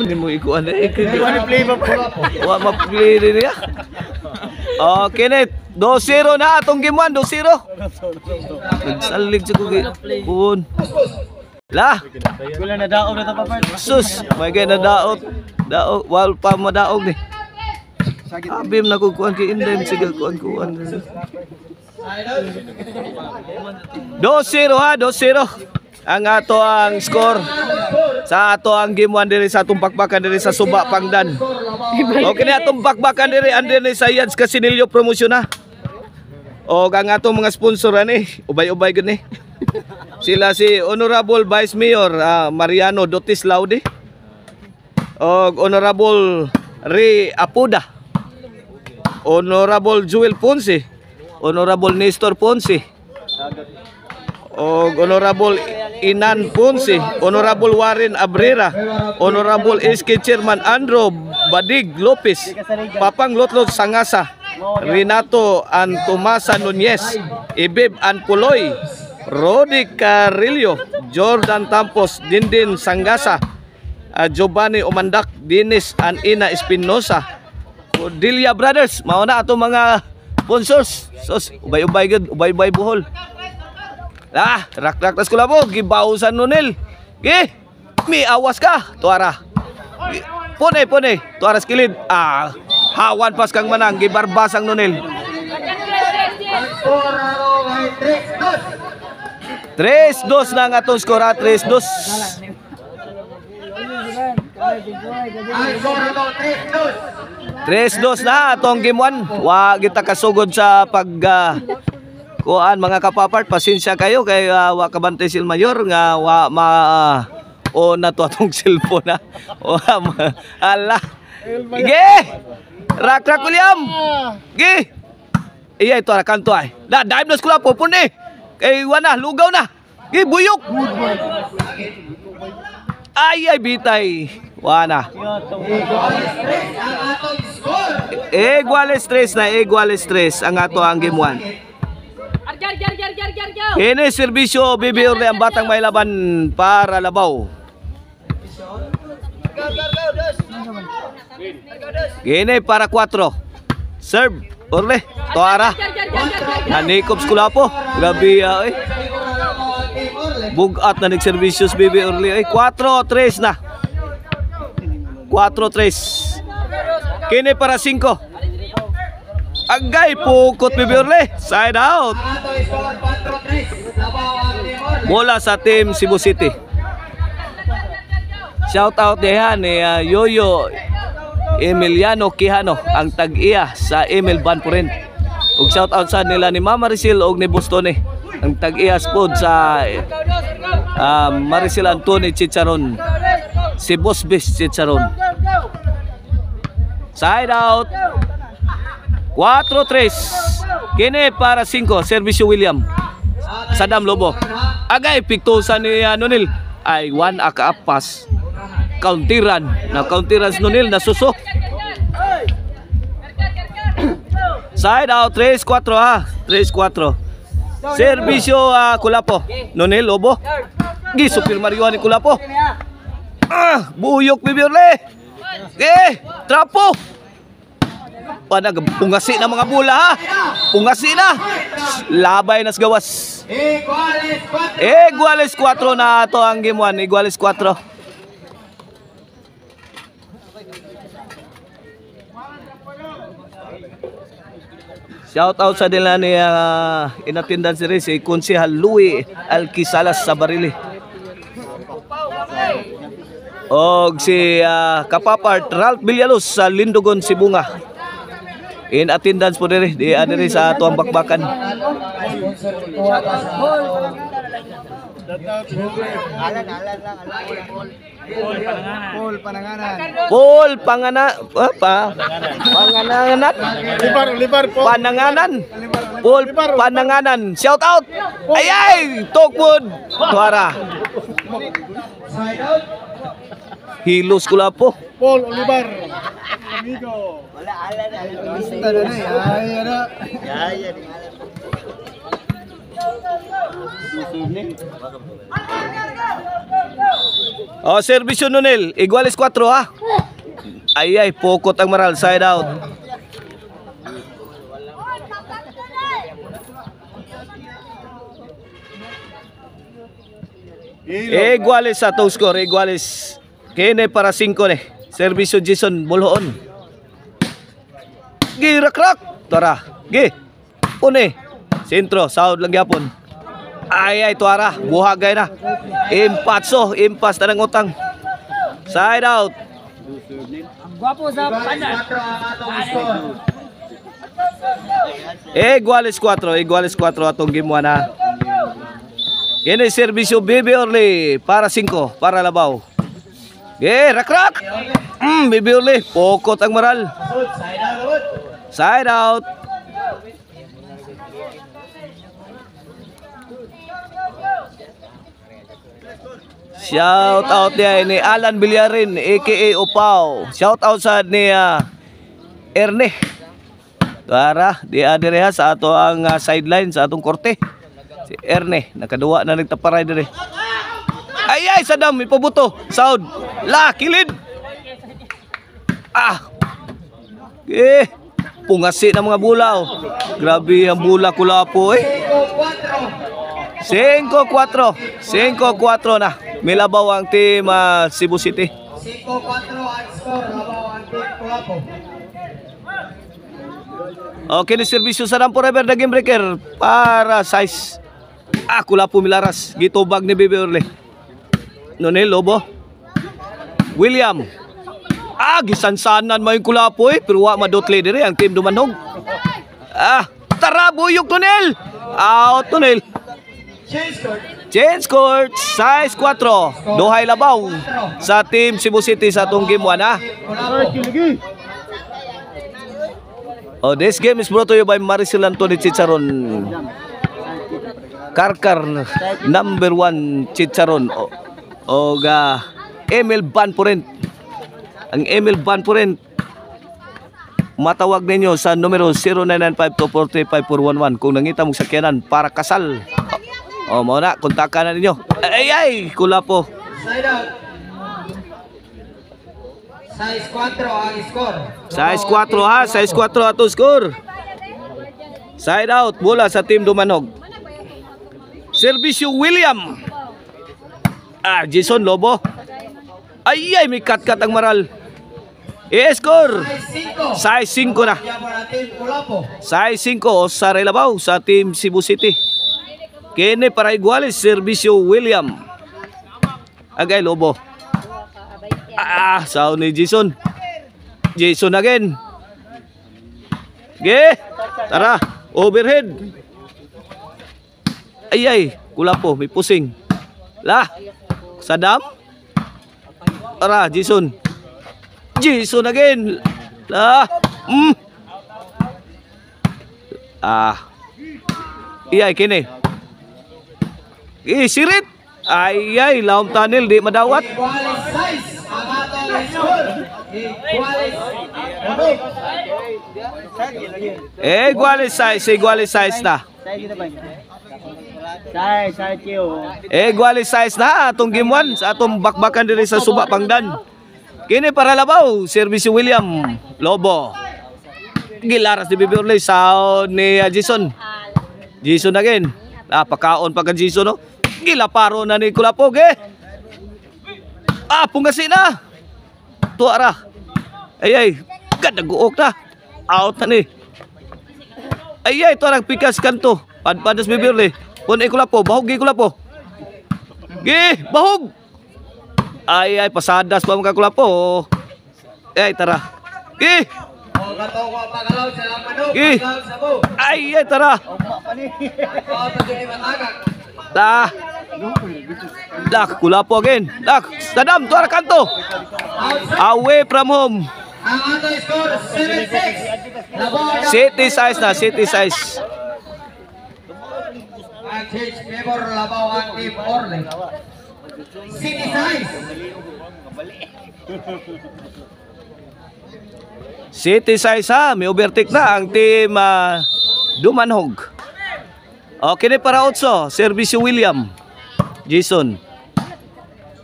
Hindi mo ikuan eh. Play ba po? Wa ma-play rin niya. Kenneth, 2-0 na atong game 1, 2-0. Nagsalig sa kugi. Pun. La. Wala na daog na to pa. Sus, may kay na daot. Daot, wal pa madaog ni. Abim na kukuan kay Indem sige kuan. 2-0 ha, 2-0. Ang ato ang score sa ato ang game 1 diri sa atong bakbakan diri sa Suba Pangdan. Okay na atong bakbakan diri andiri sa Yads Casinillo promotion na. O ang atong mga sponsor ani, ubay-ubay gud ni. Sila si Honorable Vice Mayor Mariano Dotis Laude. O Honorable Ray Apuda. Honorable Joel Ponce. Honorable Nestor Ponce. O Honorable Inan Ponce, Honorable Warren Abrera, Honorable SK Chairman Andro Badig Lopez, Papang Lotlot Sangasa, Renato Antomasa Nunez, Ibib Anpuloy, Rodi Carillo, Jordan Tampos, Dindin Sangasa, Giovanni Omandak, Dinis Anina Espinosa, Cordelia Brothers, mauna ato mga sponsors. Sos, ubay-ubay gud, ubay-ubay buhol. Rak-rak tas kula mo, gibausan nunil. Gi, mi awas ka, tuara. Pune, tuara skilid. Hawan pas kang manang, gibarbasang nunil. 3-2 na ang atong skor, 3-2. 3-2 na atong game 1. Wa kita kasugod sa pag kuan mga kapapart, pasensya kayo kay wa kabantay sil mayor nga wa na to atong cellphone na. Ala. Ge! Rak William. Ge! Iya ito ra kanto ay. Dive na skula po pun kay wana lugaw na. Ge buyok. Ay bitay. Wana. Iguales 3 ang ato ang game 1. Ini serbisyo Bibi Orle ang batang may laban para labaw. Gini para 4. Serve Orle, Toara. Nanikops kula po. Grabe bugat na nagserbisyo si Bibi Orle. 4-3 na. 4-3. Gini para 5. Agay pukot Bibi Orle, side out. Bola sa team Cebu City. Shout out dihan ni Yoyo Emiliano Quijano ang tag-iya sa Emil Banpuren. Ug shout out sa nila ni Mama Maricel og ni Bostone ang tag-iya spod sa Maricel Antoni Chicharon. Si Boss Bis Chicharon. Side out. 4-3. Kini para 5. Servisyo William. Sadam Lobo. Agay piktusan ni Nonil. Ay 1 akaapas. Counteran. Na counteran si Nonil. Nasuso. Side out. 3-4 ha. 3-4. Servisyo Kulapo. Nonil Lobo. Gisupir Mariuan ni Kulapo. Buyok Bibi Orle. Trapo. Pungasi na mga bola ha. Pungasi na. Labay nas gawas. Iguales 4 na to ang game 1. Iguales 4. Shout out sa nila ni inatindan si Konsehal Louie Alquisalas sa Barili. Og si kapapart Ralph Villalos sa Lindogon, Sibunga. In attendance po diri sa tuang bakbakan. Paul Panganan. Paul Pananganan. Shout out. Ay, Tokwood. Tuara. Hilos Kulapo. Paul Olivar. Amigo. Wala ala. Oh, servisyo Nonel. Iguales 4 ha. Ay, pokot ang maral. Side out. Iguales sa to score. Iguales. Kene para 5 ne. Servisyo Jason Bulhoon. Girakrak. Tara. Gi. Pune. Sentro. Sahod lang yapon. Ay, tuara. Buhagay na. Impatso. Impas na ng utang. Side out. Guwapo sa pandan. Iguales 4. Iguales 4 atong game 1 ha. Kene servisyo Bibi Orly para 5 para Labaw. Rakrak. Bibi Orly pokot ang maral. Side out. Shout out niya ni Alan Villarin aka Upaw. Shout out sa ni Erne. Tara, di adire sa ato ang sideline sa atong korte. Si Erne, nakaduwa na nagtaparay dire. Ay, sadam, ipabuto. Sound. La, kilid. Pungasi ng mga bula. Grabe ang bula kula po 5-4. 5-4 na. Milabaw ang team Cebu City. 5-4 ang score. Labaw ang team Kulapo. Okay, ni servisyo sa Rampo River na game breaker para size. Kulapo Milaras. Gitubag ni Bibi Orly. Nonel Lobo. William. Gisansanan mo yung Kulapo pero wa madotle dire ang team Dumanhog. Tara buyog Nonel. Out Nonel. Change court. Size 4. Duhay Labaw sa team Cebu City sa atong game 1 ha. This game is brought to you by Maricel Anthony Chicharon. Karkar number 1 Chicharon. Emil Banpurent. Ang Emil Banpurent, matawag ninyo sa numero 0995-245-411 kung nangita mong sakyanan para kasal. Muna, kontakan na ninyo. Kulapo. Side out. Size 4 ang score. Size 4 ha, size 4 ato score. Side out, bola sa team Dumanhog. Servisyo William. Jason Lobo. May kat-kat ang maral. Score. Size 5 na. Size 5 sa Relabaw sa team Cebu City. Kene para iguales, servisyo William. Agay Lobo. Sound ni Jason. Jason again. Tara, overhead. Kulapo, may pusing. Sadam. Tara, Jason. Jason again. Kene. Sirit. Laom tunnel di madawat. Iguales size na. Iguales size na atong game 1 sa atong bakbakan diri sa Suba Pangdan. Kini para Labaw, servisyo William Lobo. Gilaras di Bibi Orly sound ni Jason. Jason again. Pakaon pa ka Jason no. Gilaparo na ni Kulapo pungasi na. Tuara. Gadaguok na. Out na ni. Tuarang pikas kanto. Padpadas Bibi Orly. Pun Kulapo, bahog Kulapo. Bahog. Pasadas pa mga Kulapo. Tara. Tara. Kulapo again. Sadam, tuara kanto. Away from home. Ang ato score 7-6. City size na, city size. Ang change favor Labaw ang team Orly. City size. City size ha, may overtake na ang team Dumanhog. Okay, para 8. Servisyo William. Jason.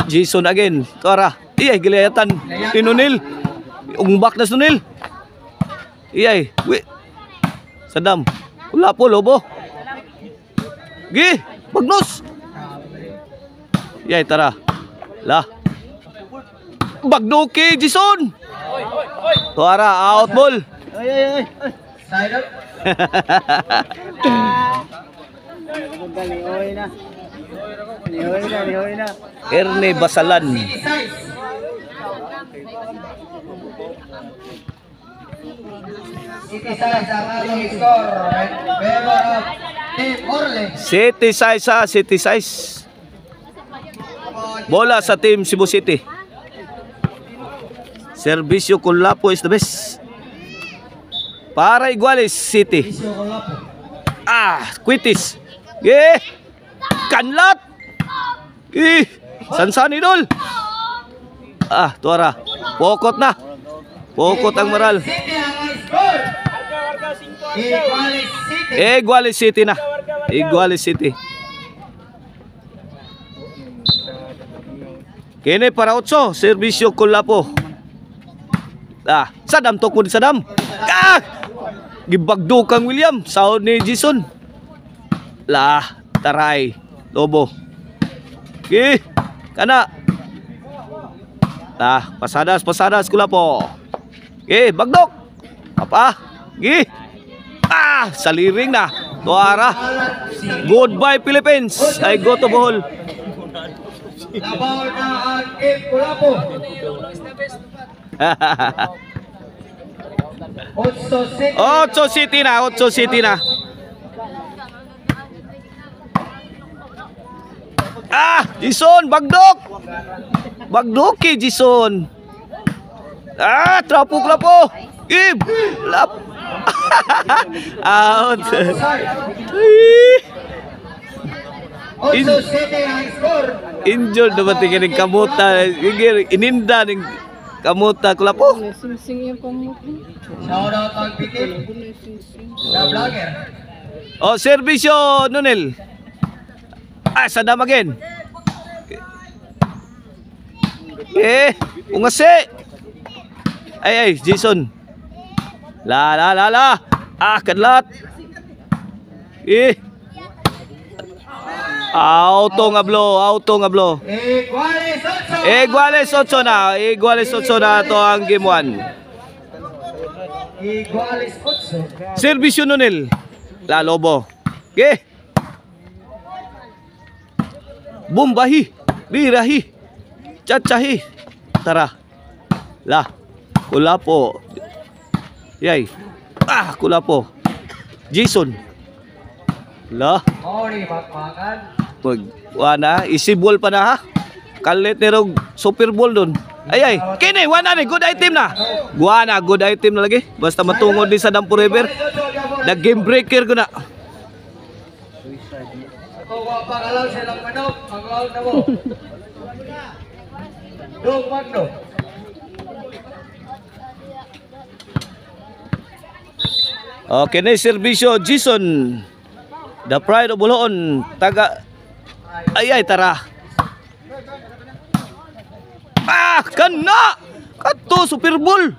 Jason again. Tuara. Iyay, gilayatan. Inunil. Umbak na sunil. Iyay. Sadam. Wala po, lobo. Gi. Magnus. Iyay, tara. Lah. Bagduki, Jason. Tuara, out ball. Side up. Erne Basalan. City size ang ating score. Favor of Team Orly. City size ha, City size. Bola sa team Cebu City. Servisyo Kulapo is the best. Para Iguales City. Quitis. Kanlat. Sansan idol. Tuara. Pokot na. Pokot ang moral. City ang score. Iguales City. Iguales City na. Iguales City. Kini para 8. Servisyo Kulapo. Sadam tukod Sadam. Gibagdo kang William. Sahod ni Jason. Taray. Lobo. Kana. Pasadas Kulapo. Bagdok. Saliring na. Tuara. Goodbye Philippines. I go to Bohol. Labaw na ang Team Kulapo. 8 City. 8 City na. Jason, bagdok. Bagdoki, Jason. Trapo Kulapo. Lap. Out. 8 City ang score. Injured naman tingin ng kamuta. Ininda ng kamuta Kulapo. Shout out ang Pitil. The vlogger. Servisyo Nunel. Sadam again. Ungase. Ay, Jason. La. Kadlat. Auto nga blow. Iguales 8 na. Iguales 8 na to ang game 1. Iguales 8. Servisyo Nunel. Lobo. Bumbahi. Birahi. Chachahi. Tara. Kulapo. Yay. Kulapo. Jason. Ori bakbakan. Wana, isibol pa na ha. Kalit ni Rog Super Bowl dun. Ay. Kini, wana ni good item na. Wana, good item na lagi. Basta matungod din sa Dam Forever. Nag-game breaker ko na. Ako pangalaw silang manok. Pangalaw na mo. Dong Magno. Okay na servisyo Jason. The Pride of Bulaon. Ay, tara. Kana! Kato, Super Bowl.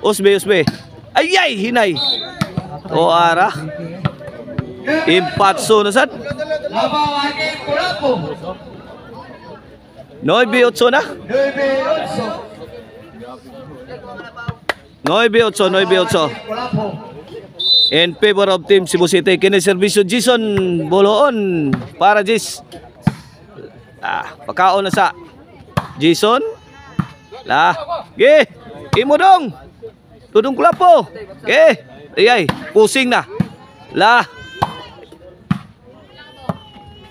Usbe. Ay, hinay. Tuara. Impatso na sad. Labaw ang Team Kulapo. 9-8 na. 9-8. Kulapo. In favor of Team Cebu City. Kini servisyo Jason Boloon. Para Jis. Pakaon na sa Jason. Imo dong. Tudong Kulapo. Ayay. Pusing na.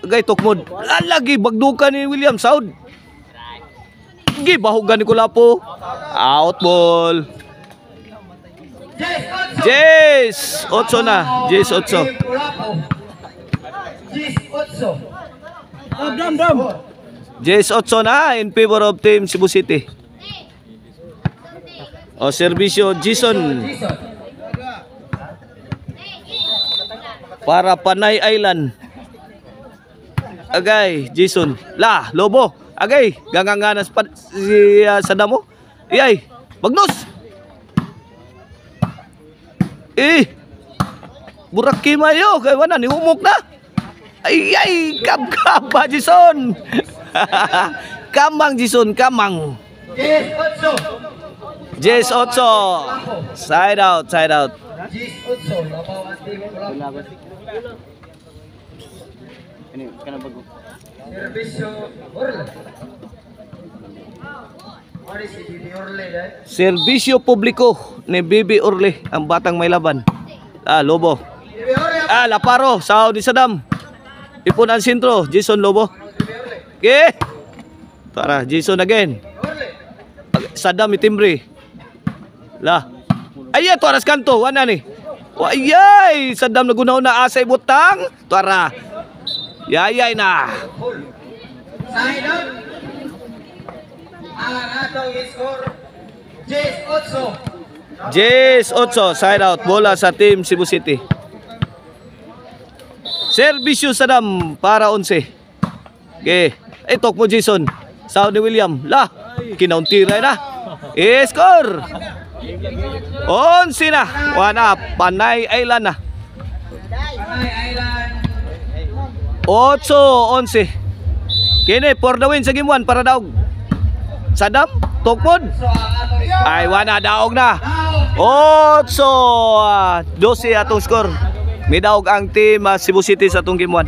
Gay tukmod. Lagi bagdukan ni William Saud. Bahugan ni Kulapo. Out ball. Jace 8 na. Jace 8. Jace 8 na in favor of Team Cebu City. Servisyo Jason. para Panay Island. Agay, Jason. La, Lobo. Agay, ganganganas pa si Saddam mo. Iyay, Magnus. Buraki mayo kay wala ni humok na. Ay, kab Jason. Kamang Jason, kamang. Jess 8. Jess 8. Side out. Jess 8. Labaw ang team Orle. Ini kana bago. Servisyo Orle. Mari si Bibi Orle dahil. Serbisyo publiko ni Bibi Orle, ang batang may laban. Lobo. Bibi Orle. Laparo, sao ni Saddam. Ipon ang sentro, Jason Lobo. Okay. Tara, Jason again. Saddam itimbre. La. Ay, tuaras kanto, wana ni. Ayay, Saddam nagunaw na asay butang. Tuara. Yayay na. Side out. Ang atong score. Jess 8. Jess 8, side out. Bola sa team Cebu City. Servisyo Saddam para 11. Okay. Tok mo Jason. Sao ni William. La. Kinauntira na. Score. 11 na. Wana. Panay Island na. Panay Island. 8-11. Kini for the win sa game 1 para daog. Saddam. Tokpod. So ang atong Ay, wana. Daog na. 8-12 atong score. May daog ang team Cebu City sa atong game 1.